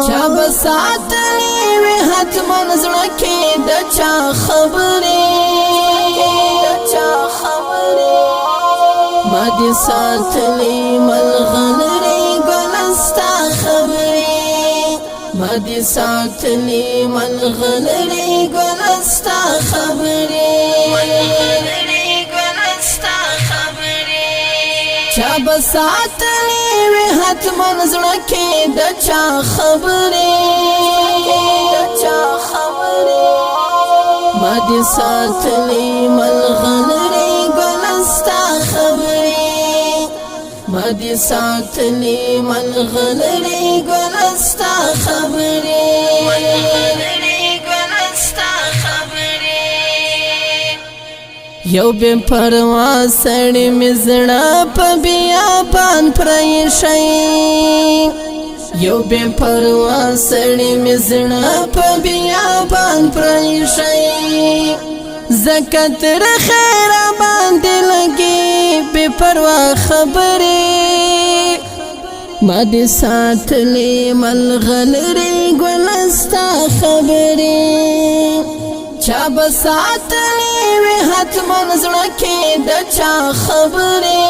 چا بساتلی وی حتمن زړه کې د چا خبرې ما دې ساتلی ملغلرې ګلستا خبرې ما دې ساتلی ملغلرې ګلستا خبرې چا بساتلی وی حتمن زړه کې د چا خبرې ما دې ساتلی ملغلرې ګلستا خبرې ما دې ساتلی ملغلرې ګلستا خبرې یو بے پروا سړی می زړه په بیابان پرېښی یو بے پروا سړی می زړه په بیابان پرېښی زکه تر خیره باندې لګي بے پروا خبرې ما دې ساتلې ملغلرې ګلستا خبرې چا بساتلی وی حتمن زړه کې د چا خبرې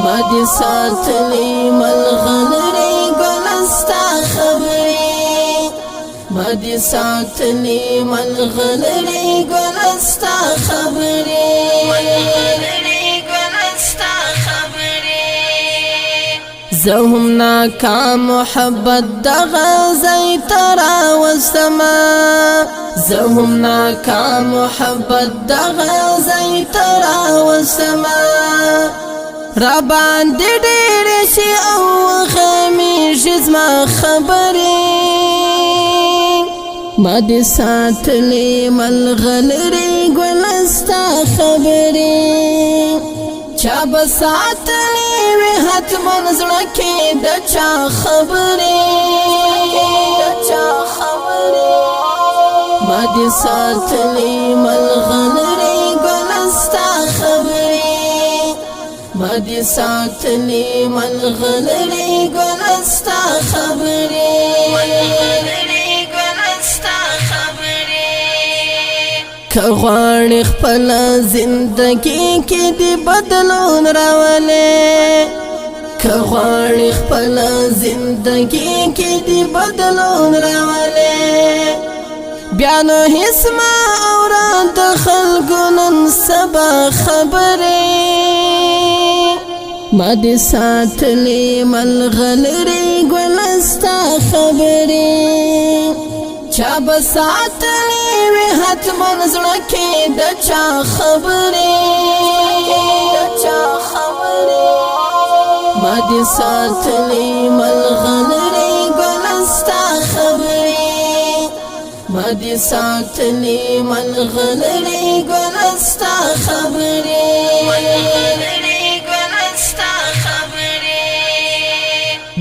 ما دې ساتلی ملغلرې ګلستا خبرې ما دې ساتلی ملغلرې ګلستا خبرې زهم ناکام محبت دغه ځای ته راوستمه زهم ناکام محبت دغه ځای ته راوستمه راباندې ډېرې شي او وخمیږي زما خبرې ما دې ساتلې ملغلرې ګلستا خبرې چا بساتلی وی حتمن زړه کې د چا خبرې ما دې ساتلی ملغلرې ګلستا خبرې ما دې ساتلی ملغلرې ګلستا خبرې که غواړې خپل زندګي کې دې بدلون راولې که غواړې خپل زندګي کې دې بدلون راولې بیا نو هیڅ ما اوران د خلکو نن سبا خبرې ما دې ساتلې ملغلرې ګلستا خبرې چا بساتلی وی حتمن زړه کې د چا خبرې ما دې ساتلی ملغلرې ګلستا خبرې ما دې ساتلی ملغلرې ګلستا خبرې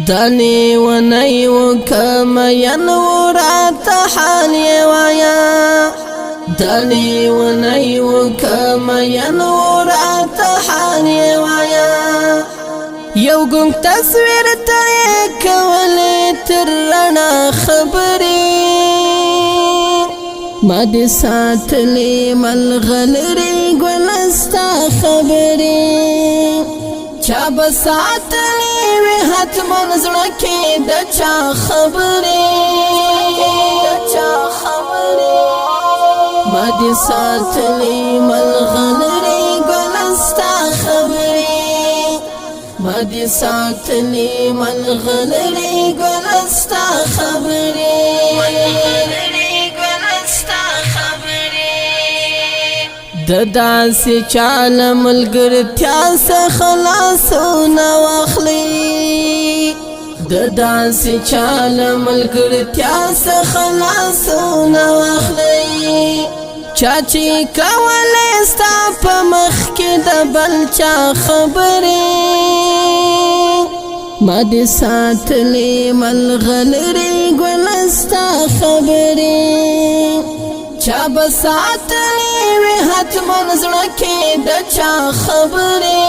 دانی ونی وکم ینورات حال یوایا دانی ونی وکم ینورات حال یوایا یو ګنګ تصویر ته کولې تر رڼا خبرې ما دې ساتلې ملغلرې ګلستا خبرې چا بساتلی وی حتمن زړه کې د چا خبرې ما دې ساتلی ملغلرې ګلستا خبرې ما دې ساتلی ملغلرې ګلستا خبرې د داسې چال ملګرتیا څخه خلاصون واخلي د داسې چال ملګرتیا څخه خلاصون واخلي چا چې کولې ستا په مخ کې د بل چا خبرې ما دې ساتلې ملغلرې ګلستا خبرې چا بساتلی وی حتمن زړه کې د چا خبرې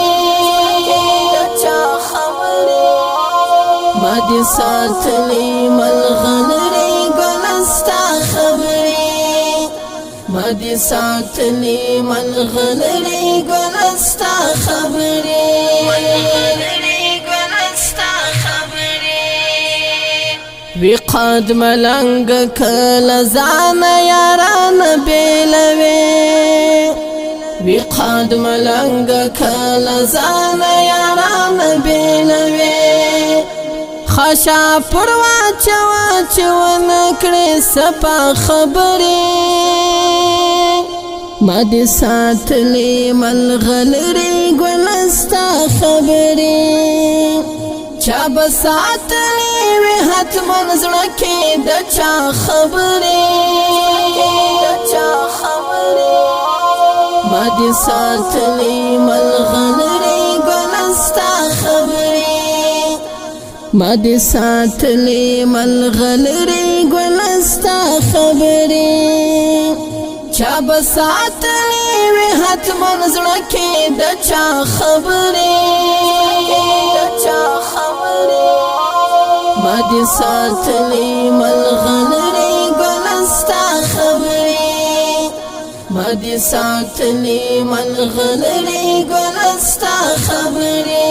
دي ساتلی ملغلری گلستا خبری ما دي ساتلی ملغلری گلستا خبری وی قد ملنگ کل زان یاران بیلوی وی قد ملنگ کل زان یاران بیلوی خشا پروا چوا چوا نکڑی سپا خبری ما دی ساتلی ملغلری گلستا خبری چا بساتلی وی حتمن زړکی د چا خبرې ما دي ساتلی ملغلری گلستا خبرې ما دي ساتلی ملغلری گلستا خبرې چا بساتلی وی حتمن زړکی د چا خبرې ما دي ساتلی ملغلری گلستا خبری ما دي ساتلی ملغلری گلستا خبری